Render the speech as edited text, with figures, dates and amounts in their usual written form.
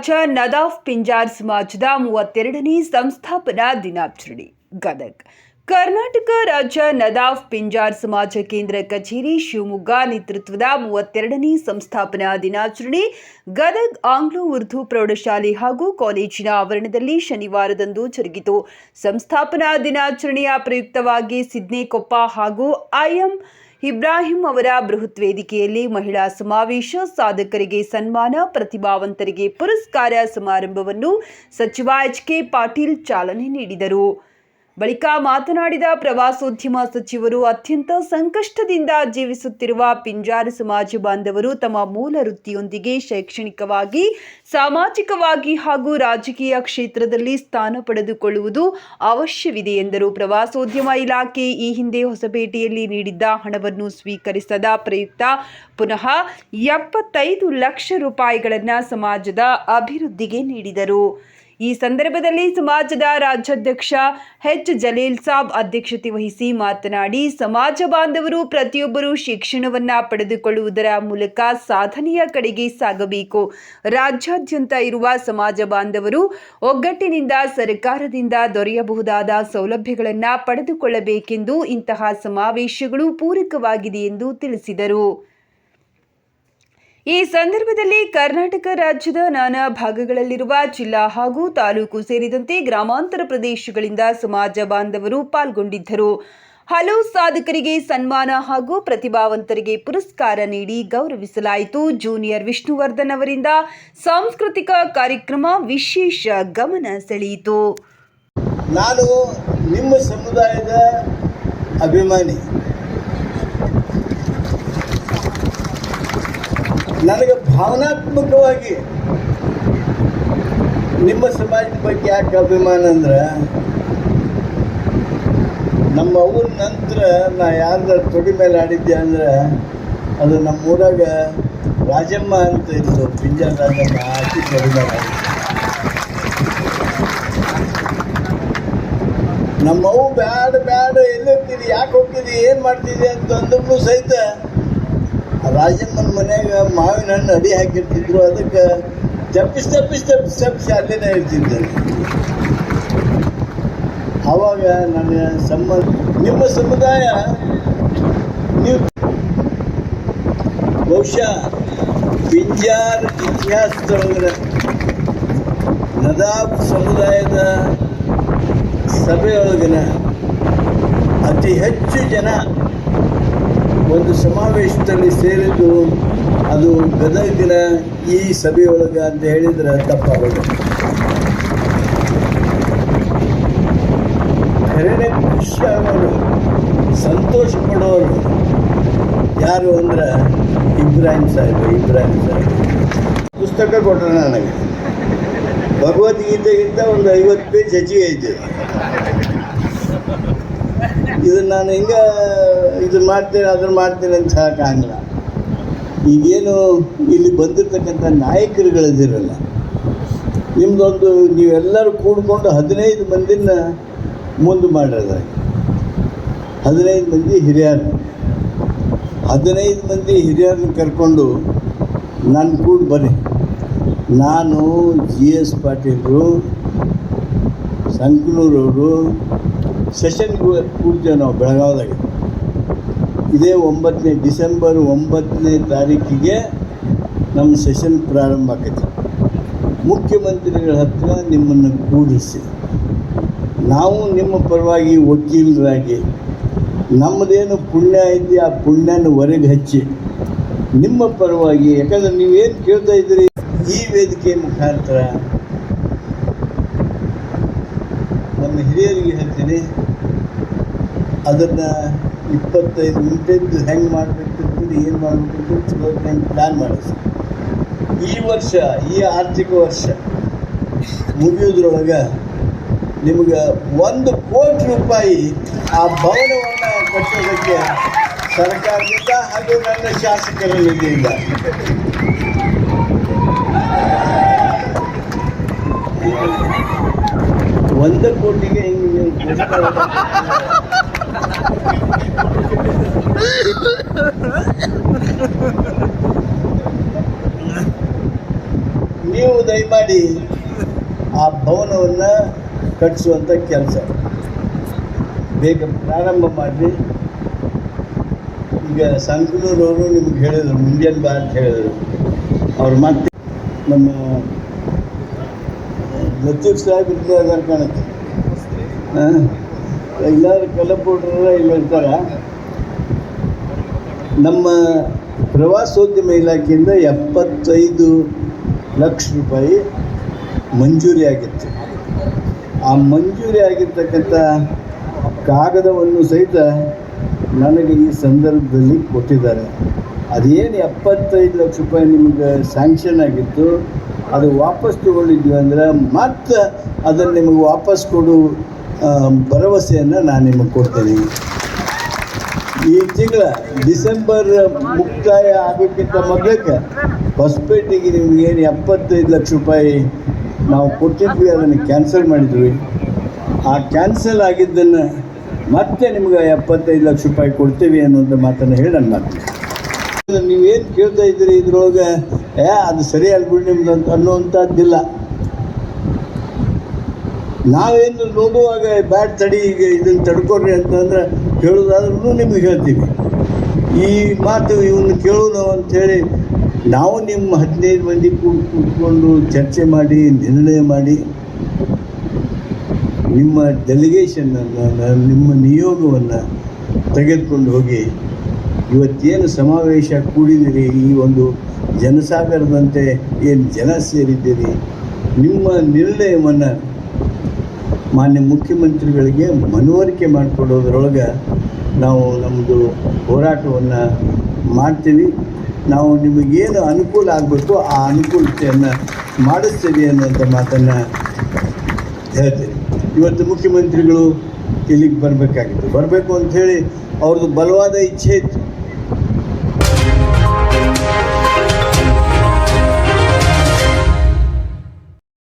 ರಾಜ ನದಾಫ್ ಪಿಂಜಾರ್ ಸಮಾಜದ 32ನೇ ಸಂಸ್ಥಾಪನಾ ದಿನಾಚರಣೆ ಗದಗ್. ಕರ್ನಾಟಕ ರಾಜ್ಯ ನದಾಫ್ ಪಿಂಜಾರ್ ಸಮಾಜ ಕೇಂದ್ರ ಕಚೇರಿ ಶಿವಮೊಗ್ಗ ನೇತೃತ್ವದ 32ನೇ ಸಂಸ್ಥಾಪನಾ ದಿನಾಚರಣೆ ಗದಗ್ ಆಂಗ್ಲೋ ಉರ್ದು ಪ್ರೌಢಶಾಲೆ ಹಾಗೂ ಕಾಲೇಜಿನ ಆವರಣದಲ್ಲಿ ಶನಿವಾರದಂದು ಜರುಗಿತು. ಸಂಸ್ಥಾಪನಾ ದಿನಾಚರಣೆಯ ಪ್ರಯುಕ್ತವಾಗಿ ಸಿದ್ನೇಕೊಪ್ಪ ಹಾಗೂ ಐಎಂ ಇಬ್ರಾಹಿಂ ಅವರ ಬೃಹತ್ ವೇದಿಕೆಯಲ್ಲಿ ಮಹಿಳಾ ಸಮಾವೇಶ, ಸಾಧಕರಿಗೆ ಸನ್ಮಾನ, ಪ್ರತಿಭಾವಂತರಿಗೆ ಪುರಸ್ಕಾರ ಸಮಾರಂಭವನ್ನು ಸಚಿವ ಎಚ್.ಕೆ. ಪಾಟೀಲ್ ಚಾಲನೆ ನೀಡಿದರು. ಬಳಿಕ ಮಾತನಾಡಿದ ಪ್ರವಾಸೋದ್ಯಮ ಸಚಿವರು, ಅತ್ಯಂತ ಸಂಕಷ್ಟದಿಂದ ಜೀವಿಸುತ್ತಿರುವ ಪಿಂಜಾರ ಸಮಾಜ ಬಾಂಧವರು ತಮ್ಮ ಮೂಲ ವೃತ್ತಿಯೊಂದಿಗೆ ಶೈಕ್ಷಣಿಕವಾಗಿ, ಸಾಮಾಜಿಕವಾಗಿ ಹಾಗೂ ರಾಜಕೀಯ ಕ್ಷೇತ್ರದಲ್ಲಿ ಸ್ಥಾನ ಪಡೆದುಕೊಳ್ಳುವುದು ಅವಶ್ಯವಿದೆ ಎಂದರು. ಪ್ರವಾಸೋದ್ಯಮ ಇಲಾಖೆ ಈ ಹಿಂದೆ ಹೊಸಪೇಟೆಯಲ್ಲಿ ನೀಡಿದ್ದ ಹಣವನ್ನು ಸ್ವೀಕರಿಸದ ಪ್ರಯುಕ್ತ ಪುನಃ 75 ಲಕ್ಷ ರೂಪಾಯಿಗಳನ್ನು ಸಮಾಜದ ಅಭಿವೃದ್ಧಿಗೆ ನೀಡಿದರು. ಈ ಸಂದರ್ಭದಲ್ಲಿ ಸಮಾಜದ ರಾಜ್ಯಾಧ್ಯಕ್ಷ ಎಚ್. ಜಲೀಲ್ ಸಾಬ್ ಅಧ್ಯಕ್ಷತೆ ವಹಿಸಿ ಮಾತನಾಡಿ, ಸಮಾಜ ಬಾಂಧವರು ಪ್ರತಿಯೊಬ್ಬರೂ ಶಿಕ್ಷಣವನ್ನು ಪಡೆದುಕೊಳ್ಳುವುದರ ಮೂಲಕ ಸಾಧನೆಯ ಕಡೆಗೆ ಸಾಗಬೇಕು. ರಾಜ್ಯಾದ್ಯಂತ ಇರುವ ಸಮಾಜ ಬಾಂಧವರು ಒಗ್ಗಟ್ಟಿನಿಂದ ಸರ್ಕಾರದಿಂದ ದೊರೆಯಬಹುದಾದ ಸೌಲಭ್ಯಗಳನ್ನು ಪಡೆದುಕೊಳ್ಳಬೇಕೆಂದು ಇಂತಹ ಸಮಾವೇಶಗಳು ಪೂರಕವಾಗಿದೆ ಎಂದು ತಿಳಿಸಿದರು. ಈ ಸಂದರ್ಭದಲ್ಲಿ ಕರ್ನಾಟಕ ರಾಜ್ಯದ ನಾನಾ ಭಾಗಗಳಲ್ಲಿರುವ ಜಿಲ್ಲಾ ಹಾಗೂ ತಾಲೂಕು ಸೇರಿದಂತೆ ಗ್ರಾಮಾಂತರ ಪ್ರದೇಶಗಳಿಂದ ಸಮಾಜ ಬಾಂಧವರು ಪಾಲ್ಗೊಂಡಿದ್ದರು. ಹಲವು ಸಾಧಕರಿಗೆ ಸನ್ಮಾನ ಹಾಗೂ ಪ್ರತಿಭಾವಂತರಿಗೆ ಪುರಸ್ಕಾರ ನೀಡಿ ಗೌರವಿಸಲಾಯಿತು. ಜೂನಿಯರ್ ವಿಷ್ಣುವರ್ಧನ್ ಅವರಿಂದ ಸಾಂಸ್ಕೃತಿಕ ಕಾರ್ಯಕ್ರಮ ವಿಶೇಷ ಗಮನ ಸೆಳೆಯಿತು. ನಾನು ನಿಮ್ಮ ಸಮುದಾಯದ ಅಭಿಮಾನಿ. ನನಗೆ ಭಾವನಾತ್ಮಕವಾಗಿ ನಿಮ್ಮ ಸಮಾಜದ ಬಗ್ಗೆ ಯಾಕೆ ಅಭಿಮಾನ ಅಂದ್ರೆ, ನಮ್ಮ ಅವ್ರ ನಂತರ ನಾ ಯಾರ್ದಾರ ತೊಡಿ ಮೇಲೆ ಆಡಿದ್ದೆ ಅಂದ್ರೆ ಅದು ನಮ್ಮ ಊರಾಗ ರಾಜಮ್ಮ ಅಂತ ಇತ್ತು, ಪಿಂಜಾರ ರಾಜಮ್ಮ. ಆಕಿ ತೊಡಿ ಮೇಲೆ ನಮ್ಮವು ಬ್ಯಾಡ ಎಲ್ಲಿ ಹೋಗ್ತಿದ್ದಿ, ಯಾಕೆ ಹೋಗ್ತಿದ್ದಿ, ಏನು ಮಾಡ್ತಿದ್ದಿ ಅಂತಂದ್ರೂ ಸಹಿತ ರಾಜಮ್ಮನ ಮನೆಯಾಗ ಮಾವಿನ ಹಣ್ಣು ಅಡಿ ಹಾಕಿರ್ತಿದ್ರು. ಅದಕ್ಕೆ ತಪ್ಪಿಸಿ ಅಲ್ಲೇನೇ ಇರ್ತಿದ್ದೆ. ಆವಾಗ ನನ್ನ ನಿಮ್ಮ ಸಮುದಾಯ, ನೀವು ಬಹುಶಃ ಪಿಂಜಾರ್ ಇತಿಹಾಸದೊಳಗಡೆ ನದಾಫ್ ಸಮುದಾಯದ ಸಭೆಯೊಳಗಿನ ಅತಿ ಹೆಚ್ಚು ಜನ ಒಂದು ಸಮಾವೇಶದಲ್ಲಿ ಸೇರಿದ್ದು ಅದು ಗದಗಿನ ಈ ಸಭೆಯೊಳಗೆ ಅಂತ ಹೇಳಿದ್ರೆ ತಪ್ಪಾಗೋದು. ಖರೇನೆ ಖುಷಿ ಆಗೋರು, ಸಂತೋಷ ಪಡೋರು ಯಾರು ಅಂದ್ರೆ ಇಬ್ರಾಹಿಂ ಸಾಹೇಬ್ ಪುಸ್ತಕ ಕೊಟ್ಟರು ನನಗೆ. ಭಗವದ್ಗೀತೆಗಿಂತ ಒಂದು 50 ಪೇಜ್ ಹೆಚ್ಚಿಗೆ ಐತೆ. ಇದನ್ನು ನಾನು ಹಿಂಗೆ ಇದನ್ನು ಮಾಡ್ತೇನೆ ಅದನ್ನು ಮಾಡ್ತೇನೆ ಅಂತ ಹೇಳೋಕ್ಕಾಗಲ್ಲ. ಈಗೇನು ಇಲ್ಲಿ ಬಂದಿರತಕ್ಕಂಥ ನಾಯಕರುಗಳಿದಿರಲ್ಲ, ನಿಮ್ಮದೊಂದು ನೀವೆಲ್ಲರೂ ಕೂಡಿಕೊಂಡು 15 ಮಂದಿನ ಮುಂದೆ ಮಾಡಿರೋದ. 15 ಮಂದಿ ಹಿರಿಯರು, 15 ಮಂದಿ ಹಿರಿಯರನ್ನ ಕರ್ಕೊಂಡು ನಾನು ಕೂಡ ಬನ್ನಿ. ನಾನು GS ಪಾಟೀಲರು, ಸಂಕನೂರವರು ಸೆಷನ್ ಕೂಡ್ತೇವೆ ನಾವು ಬೆಳಗಾವದಾಗ. ಇದೇ ಡಿಸೆಂಬರ್ 9ನೇ ತಾರೀಕಿಗೆ ನಮ್ಮ ಸೆಷನ್ ಪ್ರಾರಂಭ ಆಕೈತಿ. ಮುಖ್ಯಮಂತ್ರಿಗಳ ಹತ್ರ ನಿಮ್ಮನ್ನು ಕೂಡಿಸಿ ನಾವು ನಿಮ್ಮ ಪರವಾಗಿ ವಕೀಲರಾಗಿ ನಮ್ಮದೇನು ಪುಣ್ಯ ಐತಿ ಆ ಪುಣ್ಯನ ಹೊರಗೆ ಹಚ್ಚಿ ನಿಮ್ಮ ಪರವಾಗಿ, ಯಾಕಂದ್ರೆ ನೀವೇನು ಕೇಳ್ತಾ ಇದ್ದೀರಿ ಈ ವೇದಿಕೆ ಮುಖಾಂತರ ನಮ್ಮ ಹಿರಿಯರಿಗೆ ಹೇಳ್ತೀನಿ, ಅದನ್ನು 25 ನಿಮಿಷದ್ದು ಹೆಂಗೆ ಮಾಡಬೇಕಂತ, ಏನು ಮಾಡಬೇಕಂತ ಚಲೋ ಹೆಂಗೆ ಪ್ಲ್ಯಾನ್ ಮಾಡಿಸಿ ಈ ವರ್ಷ, ಈ ಆರ್ಥಿಕ ವರ್ಷ ಮುಗಿಯೋದ್ರೊಳಗೆ ನಿಮಗೆ 1 ಕೋಟಿ ರೂಪಾಯಿ ಆ ಭವನವನ್ನು ಕಟ್ಟೋದಕ್ಕೆ ಸರ್ಕಾರದಿಂದ ಹಾಗೂ ನನ್ನ ಶಾಸಕರ ನಿಧಿಯಿಂದ $1 ಕೋಟಿಗೆ ಹಿಂಗೆ ನೀವು ದಯಮಾಡಿ ಆ ಭವನವನ್ನು ಕಟ್ಟಿಸುವಂಥ ಕೆಲಸ ಬೇಗ ಪ್ರಾರಂಭ ಮಾಡಿ. ಈಗ ಸಂಕನೂರವರು ನಿಮ್ಗೆ ಹೇಳಿದರು, ಮುಂಜಾನೆ ಬಾ ಅಂತ ಹೇಳಿದರು. ಅವ್ರು ಮತ್ತೆ ನಮ್ಮ ಲತೀಫ್ ಸಾಹೇಬ್ ಇದ್ದಾರೆ ಕಾಣುತ್ತೆ. ಎಲ್ಲರೂ ಕಲಪುಟ್ರ ಇಲ್ಲಿ ಇರ್ತಾರೆ. ನಮ್ಮ ಪ್ರವಾಸೋದ್ಯಮ ಇಲಾಖೆಯಿಂದ 75 ಲಕ್ಷ ರೂಪಾಯಿ ಮಂಜೂರಿ ಆಗಿತ್ತು. ಆ ಮಂಜೂರಿ ಆಗಿರ್ತಕ್ಕಂಥ ಕಾಗದವನ್ನು ಸಹಿತ ನನಗೆ ಈ ಸಂದರ್ಭದಲ್ಲಿ ಕೊಟ್ಟಿದ್ದಾರೆ. ಅದೇನು 75 ಲಕ್ಷ ರೂಪಾಯಿ ನಿಮಗೆ ಸ್ಯಾಂಕ್ಷನ್ ಆಗಿತ್ತು, ಅದು ವಾಪಸ್ ತೊಗೊಂಡಿದ್ವಿ ಅಂದರೆ ಮತ್ತೆ ಅದನ್ನು ನಿಮಗೆ ವಾಪಸ್ ಕೊಡು ಭರವಸೆಯನ್ನು ನಾನು ನಿಮಗೆ ಕೊಡ್ತೇನೆ. ಈ ತಿಂಗಳ ಡಿಸೆಂಬರ್ ಮುಕ್ತಾಯ ಆಗೋಕ್ಕಿಂತ ಮೊದಲಕ್ಕೆ ಹೊಸಪೇಟೆಗೆ ನಿಮಗೇನು 75 ಲಕ್ಷ ರೂಪಾಯಿ ನಾವು ಕೊಟ್ಟಿದ್ವಿ, ಅದನ್ನು ಕ್ಯಾನ್ಸಲ್ ಮಾಡಿದ್ವಿ. ಆ ಕ್ಯಾನ್ಸಲ್ ಆಗಿದ್ದನ್ನು ಮತ್ತೆ ನಿಮ್ಗೆ 75 ಲಕ್ಷ ರೂಪಾಯಿ ಕೊಡ್ತೀವಿ ಅನ್ನುವಂಥ ಮಾತನ್ನು ಹೇಳಿ ನಾನು ಮಾಡ್ತೀನಿ. ನೀವೇನು ಕೇಳ್ತಾ ಇದ್ದೀರಿ ಇದ್ರೊಳಗೆ ಅದು ಸರಿಯಾಗಿ ಬಿಡಿ ನಿಮ್ದು ಅಂತ ಅನ್ನುವಂಥದ್ದಿಲ್ಲ. ನಾವೇನು ನೋಡುವಾಗ ಬ್ಯಾಡ್ ತಡಿ, ಈಗ ಇದನ್ನು ತಡ್ಕೊಡ್ರಿ ಅಂತಂದ್ರೆ ಹೇಳೋದಾದ್ರೂ ನಿಮ್ಗೆ ಹೇಳ್ತೀವಿ. ಈ ಮಾತು ಇವನು ಕೇಳೋಣ ಅಂಥೇಳಿ ನಾವು ನಿಮ್ಮ 15 ಮಂದಿ ಕೂತ್ಕೊಂಡು ಚರ್ಚೆ ಮಾಡಿ ನಿರ್ಣಯ ಮಾಡಿ ನಿಮ್ಮ ಡೆಲಿಗೇಷನನ್ನು, ನಿಮ್ಮ ನಿಯೋಗವನ್ನು ತೆಗೆದುಕೊಂಡು ಹೋಗಿ ಇವತ್ತೇನು ಸಮಾವೇಶ ಕೂಡಿದಿರಿ, ಈ ಒಂದು ಜನಸಾಗರದಂತೆ ಏನು ಜನ ಸೇರಿದ್ದೀರಿ, ನಿಮ್ಮ ನಿರ್ಣಯವನ್ನು ಮಾನ್ಯ ಮುಖ್ಯಮಂತ್ರಿಗಳಿಗೆ ಮನವರಿಕೆ ಮಾಡಿಕೊಡೋದ್ರೊಳಗೆ ನಾವು ನಮ್ಮದು ಹೋರಾಟವನ್ನು ಮಾಡ್ತೀವಿ. ನಾವು ನಿಮಗೇನು ಅನುಕೂಲ ಆಗಬೇಕು ಆ ಅನುಕೂಲತೆಯನ್ನು ಮಾಡಿಸ್ತೀವಿ ಅನ್ನುವಂಥ ಮಾತನ್ನು ಹೇಳ್ತೀವಿ. ಇವತ್ತು ಮುಖ್ಯಮಂತ್ರಿಗಳು ಇಲ್ಲಿಗೆ ಬರಬೇಕಾಗಿತ್ತು, ಬರಬೇಕು ಅಂಥೇಳಿ ಅವ್ರದ್ದು ಬಲವಾದ ಇಚ್ಛೆ ಇತ್ತು.